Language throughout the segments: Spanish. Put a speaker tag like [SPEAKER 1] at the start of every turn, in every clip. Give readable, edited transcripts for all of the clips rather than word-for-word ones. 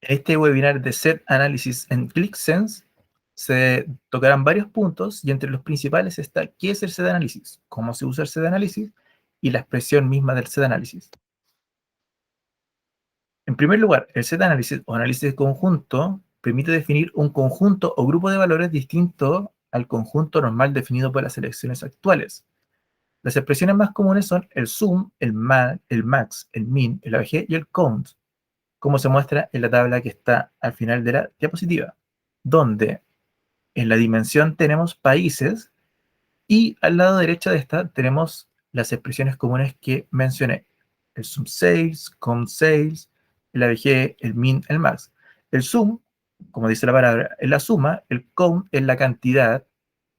[SPEAKER 1] En este webinar de Set Analysis en ClickSense se tocarán varios puntos y entre los principales está qué es el Set Analysis, cómo se usa el Set Analysis y la expresión misma del Set Analysis. En primer lugar, el Set Analysis o análisis de conjunto permite definir un conjunto o grupo de valores distinto al conjunto normal definido por las selecciones actuales. Las expresiones más comunes son el sum, el max, el min, el ABG y el count, como se muestra en la tabla que está al final de la diapositiva, donde en la dimensión tenemos países y al lado derecho de esta tenemos las expresiones comunes que mencioné. El sum sales, count sales, el ABG, el min, el max. El sum, como dice la palabra, es la suma, el count es la cantidad,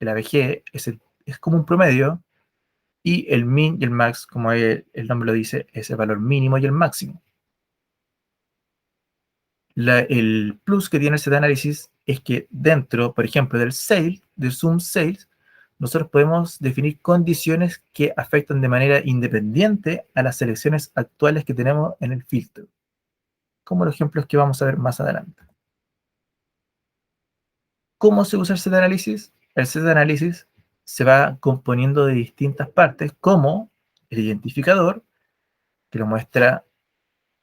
[SPEAKER 1] el ABG es como un promedio, y el min y el max, como el nombre lo dice, es el valor mínimo y el máximo. El plus que tiene ese análisis es que dentro, por ejemplo, del sum sales, nosotros podemos definir condiciones que afectan de manera independiente a las selecciones actuales que tenemos en el filtro, como los ejemplos que vamos a ver más adelante. ¿Cómo se usa el set análisis? El set análisis se va componiendo de distintas partes, como el identificador, que lo muestra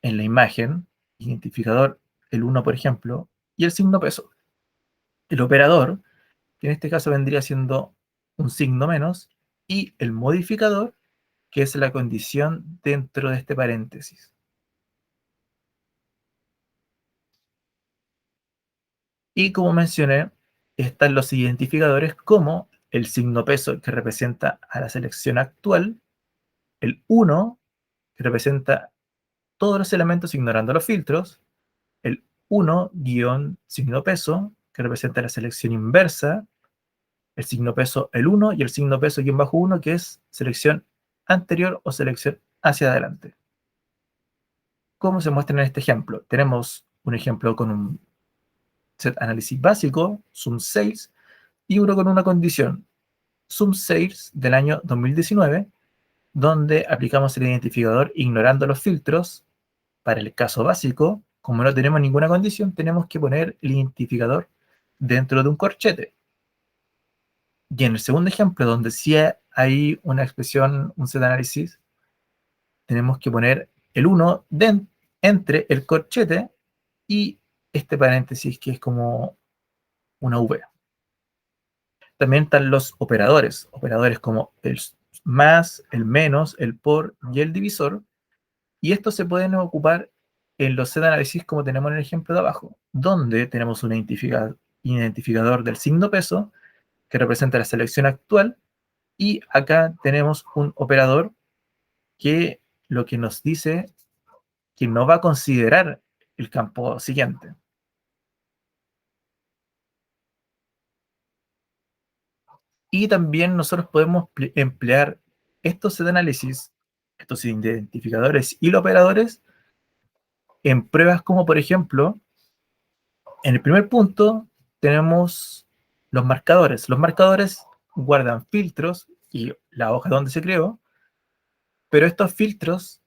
[SPEAKER 1] en la imagen, identificador el 1, por ejemplo, y el signo peso. El operador, que en este caso vendría siendo un signo menos, y el modificador, que es la condición dentro de este paréntesis. Y como mencioné, están los identificadores como el signo peso, que representa a la selección actual, el 1, que representa todos los elementos ignorando los filtros, el 1 signo peso, que representa la selección inversa, el signo peso el 1 y el signo peso bajo 1, que es selección anterior o selección hacia adelante. ¿Cómo se muestra en este ejemplo? Tenemos un ejemplo con un set análisis básico, sum sales, y uno con una condición, sum sales del año 2019, donde aplicamos el identificador ignorando los filtros. Para el caso básico, como no tenemos ninguna condición, tenemos que poner el identificador dentro de un corchete. Y en el segundo ejemplo, donde sí hay una expresión, un set análisis, tenemos que poner el 1 entre el corchete y este paréntesis que es como una V. También están los operadores como el más, el menos, el por y el divisor, y estos se pueden ocupar en los set análisis como tenemos en el ejemplo de abajo, donde tenemos un identificador del signo peso que representa la selección actual, y acá tenemos un operador que lo que nos dice que no va a considerar el campo siguiente. Y también nosotros podemos emplear estos set análisis, estos identificadores y los operadores en pruebas como, por ejemplo, en el primer punto tenemos los marcadores. Los marcadores guardan filtros y la hoja donde se creó, pero estos filtros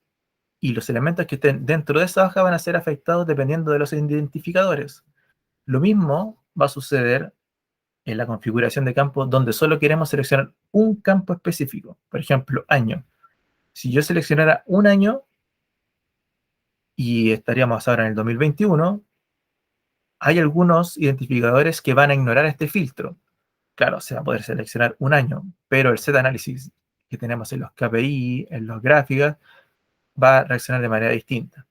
[SPEAKER 1] y los elementos que estén dentro de esa hoja van a ser afectados dependiendo de los identificadores. Lo mismo va a suceder en la configuración de campo donde solo queremos seleccionar un campo específico, por ejemplo, año. Si yo seleccionara un año y estaríamos ahora en el 2021, hay algunos identificadores que van a ignorar este filtro. Claro, se va a poder seleccionar un año, pero el set análisis que tenemos en los KPI, en los gráficas, va a reaccionar de manera distinta.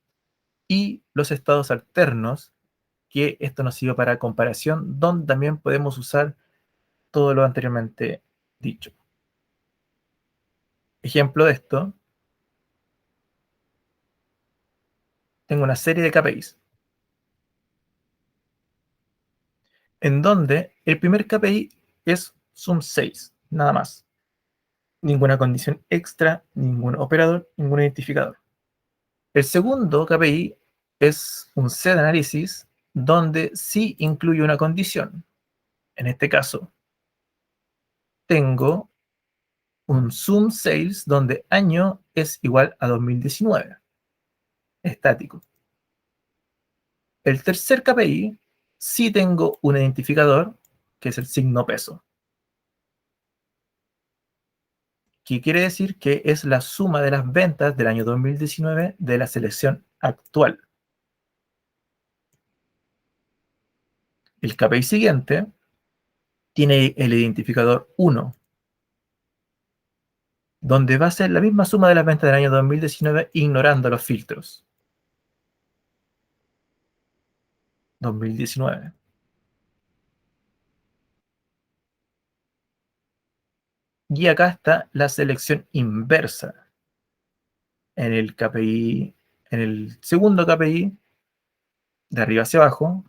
[SPEAKER 1] Y los estados alternos, que esto nos sirve para comparación, donde también podemos usar todo lo anteriormente dicho. Ejemplo de esto, tengo una serie de KPIs, en donde el primer KPI es sum 6, nada más. Ninguna condición extra, ningún operador, ningún identificador. El segundo KPI es un set análisis donde sí incluye una condición. En este caso, tengo un sum sales donde año es igual a 2019, estático. el tercer KPI sí tengo un identificador, que es el signo peso, que quiere decir que es la suma de las ventas del año 2019 de la selección actual. El KPI siguiente tiene el identificador 1, donde va a ser la misma suma de las ventas del año 2019 ignorando los filtros. 2019. Y acá está la selección inversa en el KPI, en el segundo KPI, de arriba hacia abajo,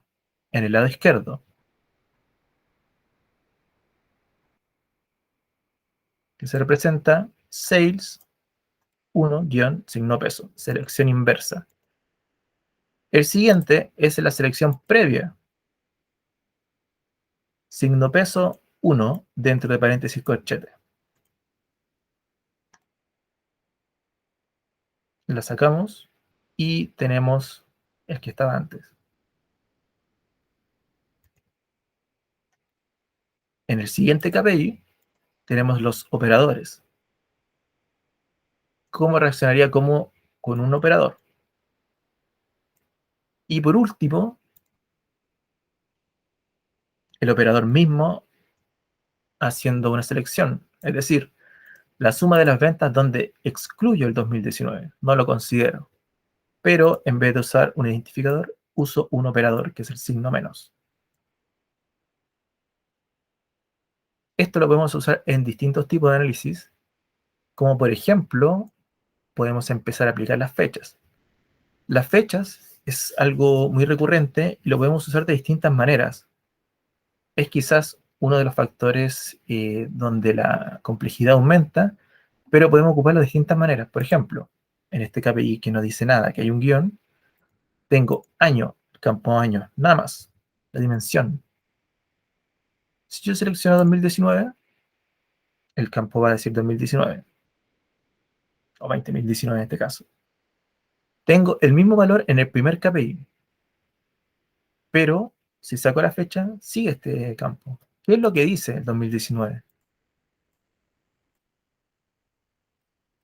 [SPEAKER 1] en el lado izquierdo, que se representa sales 1-signo peso, selección inversa. El siguiente es la selección previa, signo peso 1 dentro de paréntesis corchete. La sacamos y tenemos el que estaba antes. En el siguiente KPI tenemos los operadores. ¿Cómo reaccionaría como con un operador? Y por último, el operador mismo haciendo una selección, es decir, la suma de las ventas donde excluyo el 2019, no lo considero. Pero en vez de usar un identificador, uso un operador, que es el signo menos. Esto lo podemos usar en distintos tipos de análisis, como por ejemplo, podemos empezar a aplicar las fechas. Las fechas es algo muy recurrente y lo podemos usar de distintas maneras. Es quizás uno de los factores donde la complejidad aumenta, pero podemos ocuparlo de distintas maneras. Por ejemplo, en este KPI que no dice nada, que hay un guión, tengo año, campo año, nada más, la dimensión. Si yo selecciono 2019, el campo va a decir 2019, o 20.019 en este caso. Tengo el mismo valor en el primer KPI, pero si saco la fecha, sigue este campo. ¿Qué es lo que dice el 2019?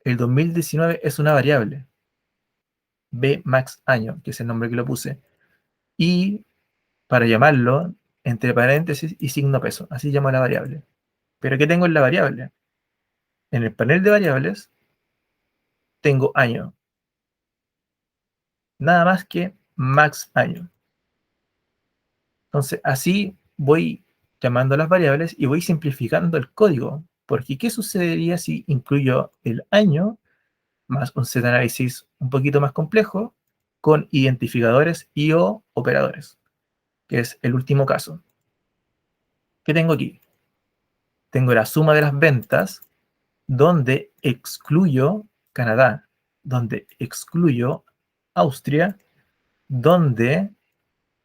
[SPEAKER 1] El 2019 es una variable, B max año, que es el nombre que lo puse, y para llamarlo, entre paréntesis y signo peso, así llamo a la variable. ¿Pero qué tengo en la variable? En el panel de variables tengo año, nada más que max año. Entonces, así voy llamando las variables y voy simplificando el código, porque ¿qué sucedería si incluyo el año más un set análisis un poquito más complejo con identificadores y o operadores, que es el último caso? ¿Qué tengo aquí? Tengo la suma de las ventas donde excluyo Canadá, donde excluyo Austria, donde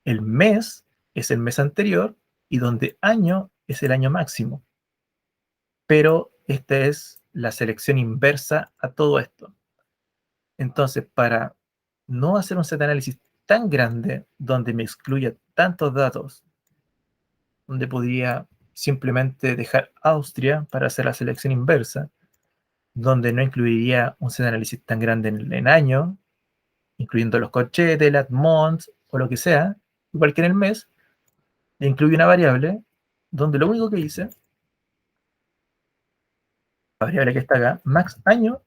[SPEAKER 1] el mes es el mes anterior y donde año es el año máximo. Pero esta es la selección inversa a todo esto. Entonces, para no hacer un set análisis tan grande donde me excluya tantos datos, donde podría simplemente dejar Austria para hacer la selección inversa, donde no incluiría un set análisis tan grande en año, incluyendo los corchetes, las months o lo que sea, igual que en el mes, le incluye una variable donde lo único que hice, la variable que está acá, max año,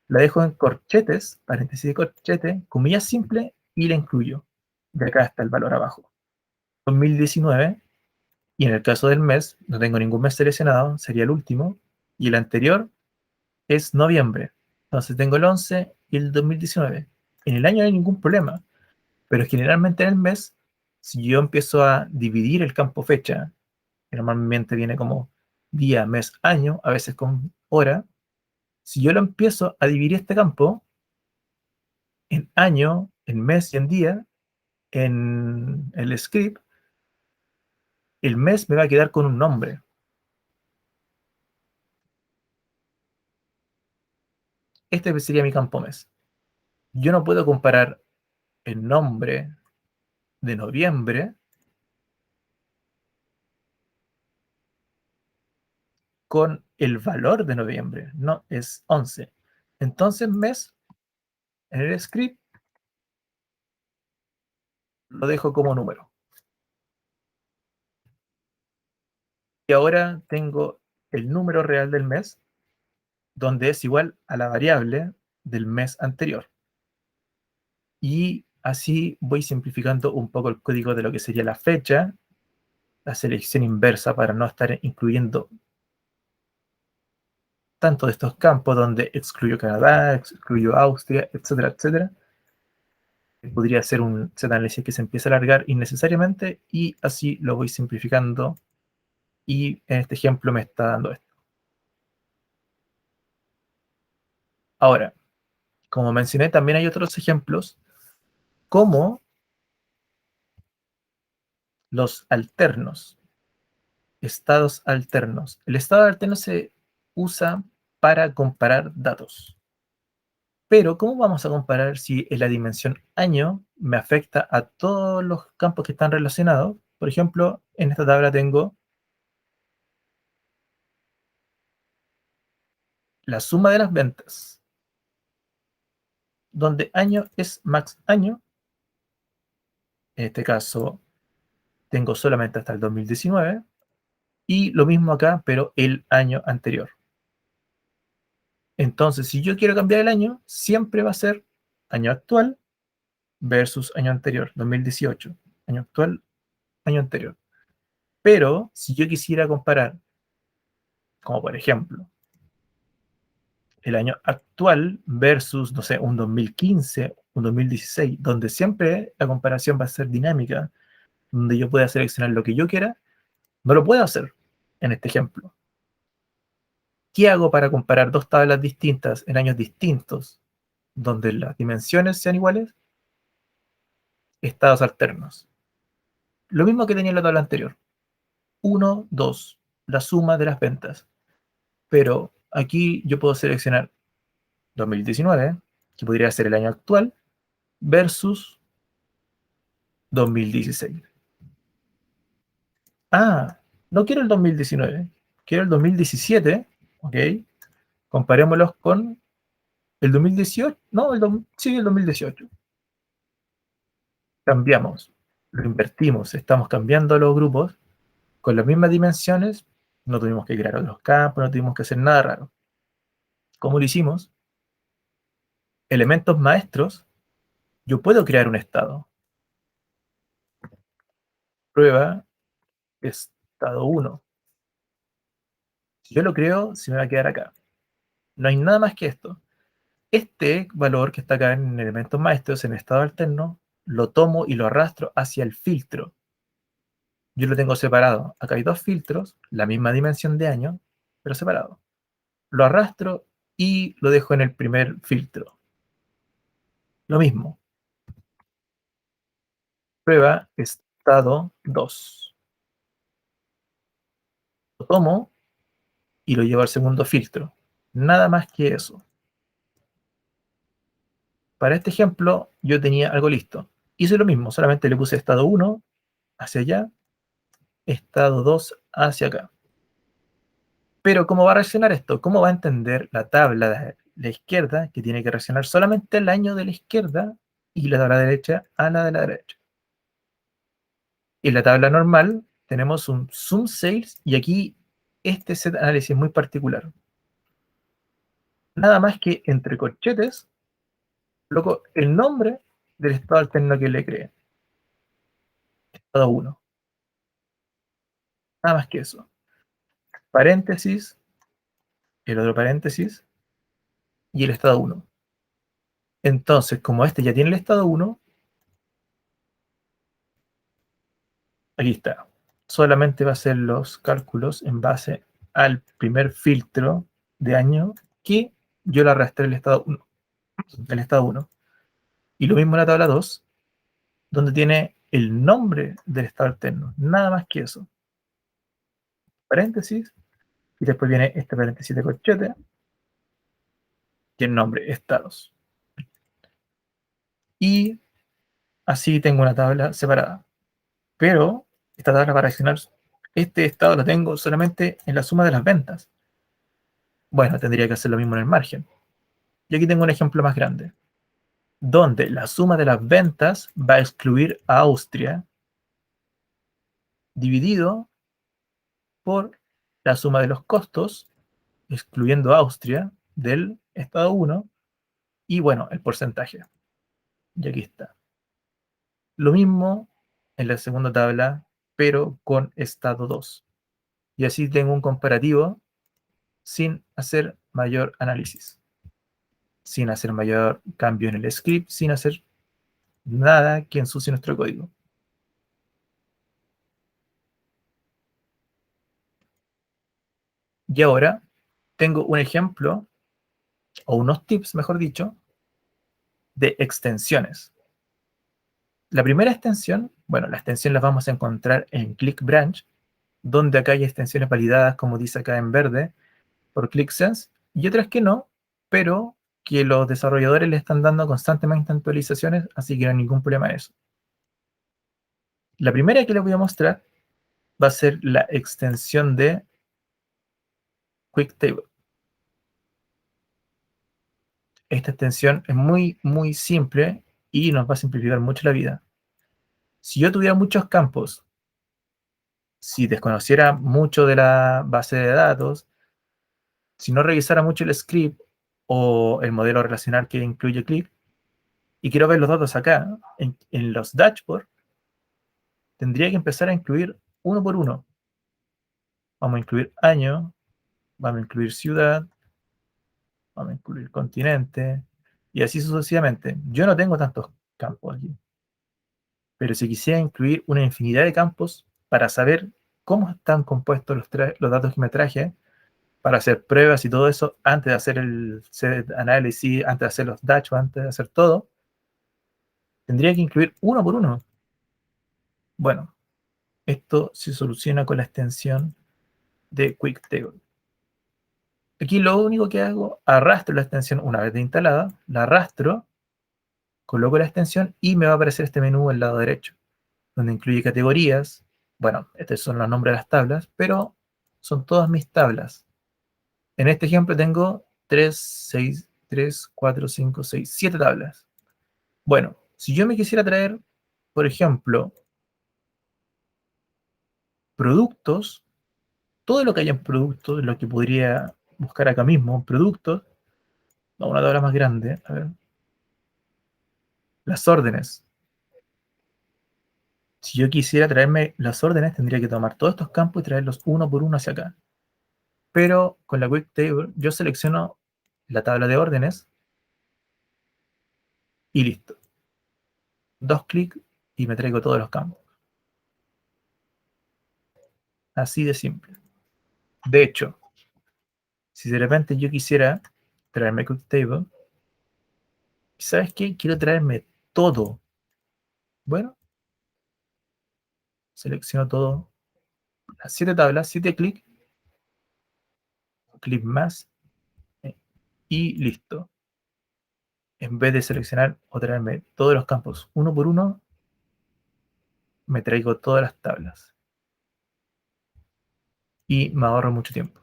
[SPEAKER 1] la dejo en corchetes, paréntesis de corchete, comillas simple, y la incluyo. De acá está el valor abajo. 2019, y en el caso del mes, no tengo ningún mes seleccionado, sería el último, y el anterior es noviembre. Entonces tengo el 11 y el 2019. En el año no hay ningún problema, pero generalmente en el mes, si yo empiezo a dividir el campo fecha, que normalmente viene como día, mes, año, a veces con hora, si yo lo empiezo a dividir este campo en año, en mes y en día, en el script, el mes me va a quedar con un nombre. Este sería mi campo mes. Yo no puedo comparar el nombre de noviembre con el valor de noviembre, no es 11. Entonces mes en el script lo dejo como número. Y ahora tengo el número real del mes, donde es igual a la variable del mes anterior. Y así voy simplificando un poco el código de lo que sería la fecha, la selección inversa para no estar incluyendo tanto de estos campos donde excluyo Canadá, excluyo Austria, etcétera, etcétera. Podría ser un Z-análisis que se empieza a alargar innecesariamente y así lo voy simplificando y en este ejemplo me está dando esto. Ahora, como mencioné, también hay otros ejemplos como los alternos, estados alternos. El estado alterno se usa para comparar datos. Pero, ¿cómo vamos a comparar si en la dimensión año me afecta a todos los campos que están relacionados? Por ejemplo, en esta tabla tengo la suma de las ventas, donde año es max año. En este caso, tengo solamente hasta el 2019. Y lo mismo acá, pero el año anterior. Entonces, si yo quiero cambiar el año, siempre va a ser año actual versus año anterior, 2018. Año actual, año anterior. Pero si yo quisiera comparar, como por ejemplo, el año actual versus, no sé, un 2015, un 2016, donde siempre la comparación va a ser dinámica, donde yo pueda seleccionar lo que yo quiera, no lo puedo hacer en este ejemplo. ¿Qué hago para comparar dos tablas distintas en años distintos, donde las dimensiones sean iguales? Estados alternos. Lo mismo que tenía en la tabla anterior. 1, 2, la suma de las ventas. Pero aquí yo puedo seleccionar 2019, que podría ser el año actual, versus 2016. Ah, no quiero el 2019, quiero el 2017, ¿ok? Comparémoslos con el 2018, no, sí, el 2018. Cambiamos, lo invertimos, estamos cambiando los grupos con las mismas dimensiones, no tuvimos que crear otros campos, no tuvimos que hacer nada raro. ¿Cómo lo hicimos? Elementos maestros, yo puedo crear un estado. Prueba estado 1. Si yo lo creo, se me va a quedar acá. No hay nada más que esto. Este valor que está acá en elementos maestros, en estado alterno, lo tomo y lo arrastro hacia el filtro. Yo lo tengo separado. Acá hay dos filtros, la misma dimensión de año, pero separado. Lo arrastro y lo dejo en el primer filtro. Lo mismo. Prueba estado 2. Lo tomo y lo llevo al segundo filtro. Nada más que eso. Para este ejemplo, yo tenía algo listo. Hice lo mismo, solamente le puse estado 1 hacia allá, estado 2 hacia acá. Pero ¿cómo va a reaccionar esto? ¿Cómo va a entender la tabla de la izquierda, que tiene que reaccionar solamente el año de la izquierda y la tabla derecha a la de la derecha? En la tabla normal tenemos un Zoom Sales y aquí este set análisis es muy particular. Nada más que entre corchetes coloco el nombre del estado alterno que le creé. Estado 1. Nada más que eso. Paréntesis, el otro paréntesis y el estado 1. Entonces, como este ya tiene el estado 1, aquí está. Solamente va a hacer los cálculos en base al primer filtro de año que yo le arrastré el estado 1. El estado 1. Y lo mismo en la tabla 2, donde tiene el nombre del estado alterno. Nada más que eso. Paréntesis. Y después viene este paréntesis de corchete, que el nombre estados. Y Así tengo una tabla separada. Pero esta tabla para accionar este estado lo tengo solamente en la suma de las ventas. Bueno, tendría que hacer lo mismo en el margen. Y aquí tengo un ejemplo más grande, donde la suma de las ventas va a excluir a Austria dividido por la suma de los costos, excluyendo a Austria del estado 1, y bueno, el porcentaje. Y aquí está. Lo mismo en la segunda tabla, pero con estado 2. Y así tengo un comparativo sin hacer mayor análisis, sin hacer mayor cambio en el script, sin hacer nada que ensucie nuestro código. Y ahora tengo un ejemplo, o unos tips, mejor dicho, de extensiones. La primera extensión, bueno, la extensión la vamos a encontrar en ClickBranch, donde acá hay extensiones validadas, como dice acá en verde, por ClickSense, y otras que no, pero que los desarrolladores le están dando constantemente actualizaciones, así que no hay ningún problema en eso. La primera que les voy a mostrar va a ser la extensión de QuickTable. Esta extensión es muy simple y nos va a simplificar mucho la vida. Si yo tuviera muchos campos, si desconociera mucho de la base de datos, si no revisara mucho el script o el modelo relacional que incluye Click, y quiero ver los datos acá, en los dashboards, tendría que empezar a incluir uno por uno. Vamos a incluir año, vamos a incluir ciudad, vamos a incluir continente, y así sucesivamente. Yo no tengo tantos campos aquí, pero si quisiera incluir una infinidad de campos para saber cómo están compuestos los datos que me traje, para hacer pruebas y todo eso, antes de hacer el set análisis, antes de hacer los dashboards, antes de hacer todo, tendría que incluir uno por uno. Bueno, esto se soluciona con la extensión de QuickTable. Aquí lo único que hago, arrastro la extensión una vez instalada, la arrastro, coloco la extensión y me va a aparecer este menú al lado derecho, donde incluye categorías. Bueno, estos son los nombres de las tablas, pero son todas mis tablas. En este ejemplo tengo 3, 6, 3, 4, 5, 6, 7 tablas. Bueno, si yo me quisiera traer, por ejemplo, productos, todo lo que haya en productos, lo que podría buscar acá mismo, productos, a una tabla más grande, a ver, las órdenes. Si yo quisiera traerme las órdenes, tendría que tomar todos estos campos y traerlos uno por uno hacia acá. Pero con la Quick Table yo selecciono la tabla de órdenes y listo. Dos clics y me traigo todos los campos. Así de simple. De hecho, si de repente yo quisiera traerme Quick Table, ¿sabes qué? Quiero traerme todo. Bueno, selecciono todo, las 7 tablas, 7 clics, clic más y listo. En vez de seleccionar o traerme todos los campos uno por uno, me traigo todas las tablas y me ahorro mucho tiempo.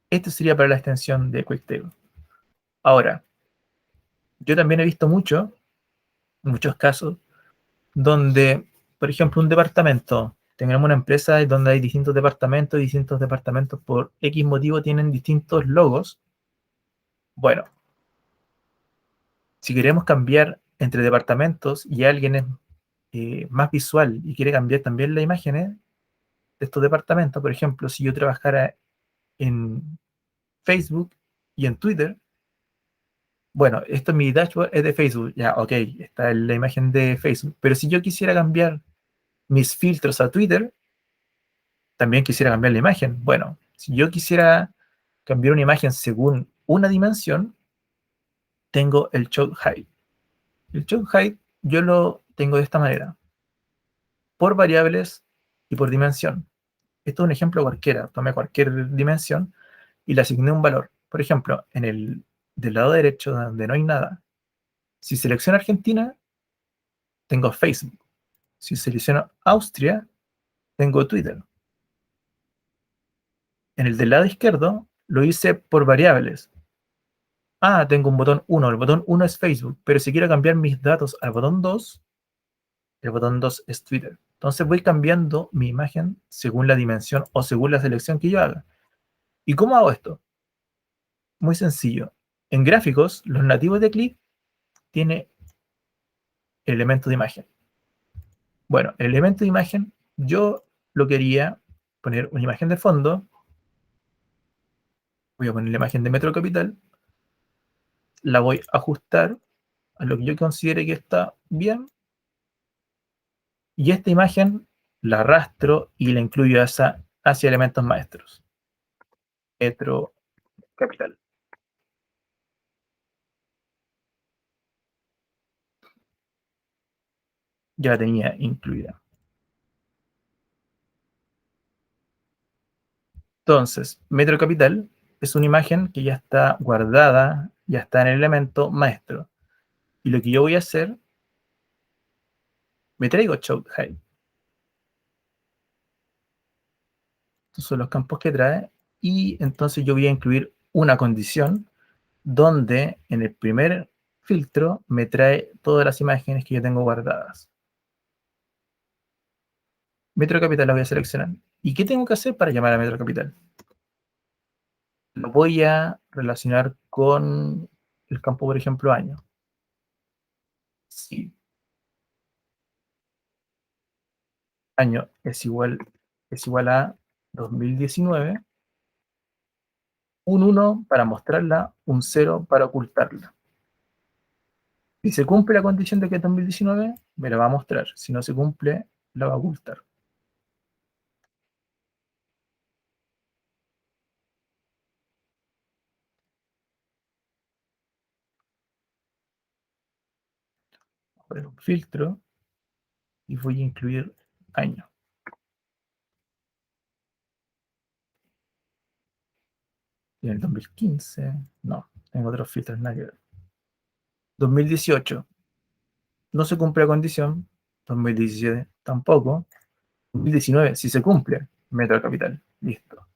[SPEAKER 1] Esto sería para la extensión de QuickTable. Ahora, yo también he visto muchos casos, donde, por ejemplo, un departamento, tenemos una empresa donde hay distintos departamentos y distintos departamentos por X motivo tienen distintos logos. Bueno, si queremos cambiar entre departamentos y alguien es más visual y quiere cambiar también las imágenes de estos departamentos, por ejemplo, si yo trabajara en Facebook y en Twitter, bueno, esto mi dashboard es de Facebook, ya, ok, está la imagen de Facebook, pero si yo quisiera cambiar mis filtros a Twitter, también quisiera cambiar la imagen. Bueno, si yo quisiera cambiar una imagen según una dimensión, tengo el Show Height. El Show Height yo lo tengo de esta manera, por variables y por dimensión. Esto es un ejemplo cualquiera, tomé cualquier dimensión y le asigné un valor. Por ejemplo, del lado derecho, donde no hay nada, si selecciono Argentina, tengo Facebook. Si selecciono Austria, tengo Twitter. En el del lado izquierdo lo hice por variables. Ah, tengo un botón 1. El botón 1 es Facebook, pero si quiero cambiar mis datos al botón 2, el botón 2 es Twitter. Entonces voy cambiando mi imagen según la dimensión o según la selección que yo haga. ¿Y cómo hago esto? Muy sencillo. En gráficos, los nativos de Click tienen elementos de imagen. Bueno, el elemento de imagen, yo lo quería poner una imagen de fondo. Voy a poner la imagen de Metro Capital. La voy a ajustar a lo que yo considere que está bien. Y esta imagen la arrastro y la incluyo hacia elementos maestros. Metro Capital. Ya la tenía incluida. Entonces, Metro Capital es una imagen que ya está guardada, ya está en el elemento maestro. Y lo que yo voy a hacer, me traigo Choke Height. Estos son los campos que trae. Y entonces yo voy a incluir una condición donde en el primer filtro me trae todas las imágenes que yo tengo guardadas. Metro Capital la voy a seleccionar. ¿Y qué tengo que hacer para llamar a Metro Capital? Lo voy a relacionar con el campo, por ejemplo, año. Si año es igual a 2019, un 1 para mostrarla, un 0 para ocultarla. Si se cumple la condición de que es 2019, me la va a mostrar. Si no se cumple, la va a ocultar. Voy a poner un filtro y voy a incluir año. Y en el 2015, no, tengo otros filtros, nada que ver. 2018, no se cumple la condición. 2017, tampoco. 2019, si se cumple, Metro Capital. Listo.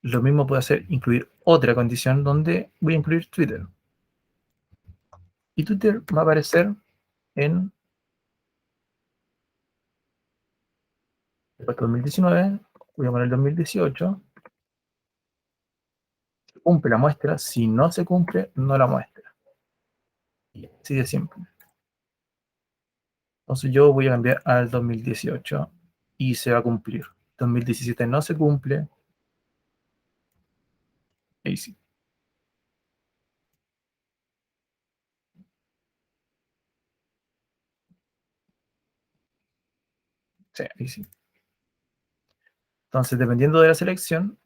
[SPEAKER 1] Lo mismo puedo hacer, incluir otra condición donde voy a incluir Twitter. Y Twitter va a aparecer en 2019, voy a poner 2018, se cumple la muestra, si no se cumple, no la muestra. Y así de simple. Entonces yo voy a cambiar al 2018 y se va a cumplir. 2017 no se cumple, ahí sí. Sí, ahí sí. Entonces, dependiendo de la selección,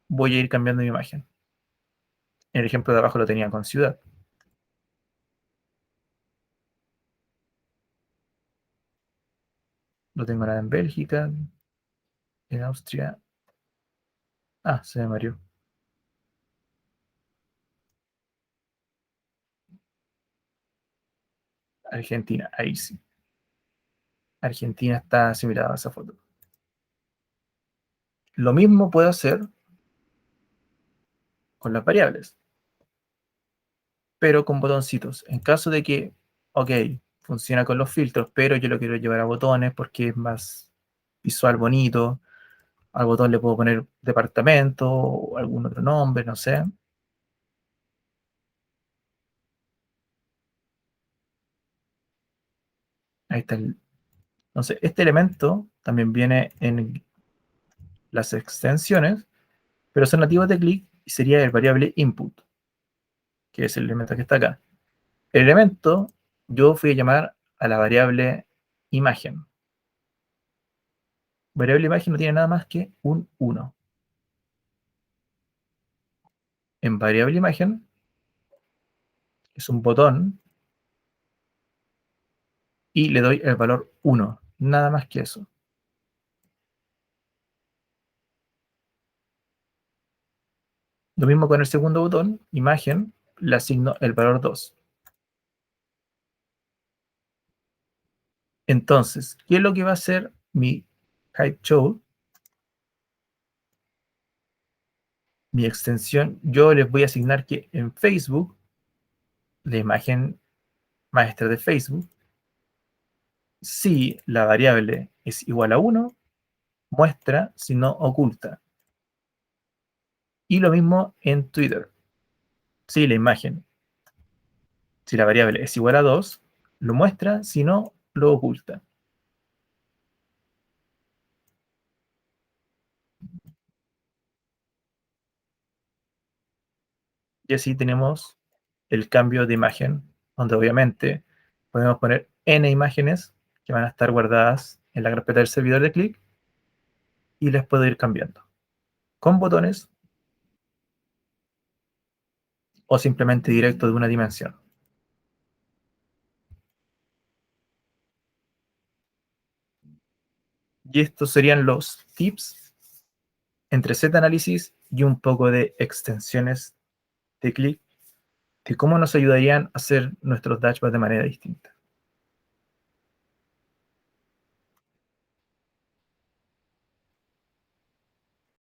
[SPEAKER 1] voy a ir cambiando mi imagen. En el ejemplo de abajo lo tenía con ciudad. Lo tengo ahora en Bélgica, en Austria. Ah, se me mareó. Argentina, ahí sí. Argentina está asimilada a esa foto. Lo mismo puedo hacer con las variables, pero con botoncitos. En caso de que, ok, funciona con los filtros, pero yo lo quiero llevar a botones porque es más visual, bonito. Al botón le puedo poner departamento o algún otro nombre, no sé. Ahí está. Entonces, este elemento también viene en las extensiones, pero son nativos de Click y sería el variable input, que es el elemento que está acá. El elemento, yo fui a llamar a la variable imagen. Variable imagen no tiene nada más que un 1. En variable imagen es un botón y le doy el valor 1. Nada más que eso. Lo mismo con el segundo botón, imagen. le asigno el valor 2. Entonces, ¿qué es lo que va a hacer mi height show? Mi extensión, yo les voy a asignar que en Facebook, la imagen maestra de Facebook, si la variable es igual a 1, muestra, si no oculta. Y lo mismo en Twitter. Si la imagen, si la variable es igual a 2, lo muestra, si no, lo oculta. Y así tenemos el cambio de imagen, donde obviamente podemos poner n imágenes que van a estar guardadas en la carpeta del servidor de clic y les puedo ir cambiando con botones o simplemente directo de una dimensión. Y estos serían los tips entre Z-Análisis y un poco de extensiones de clic de cómo nos ayudarían a hacer nuestros dashboards de manera distinta.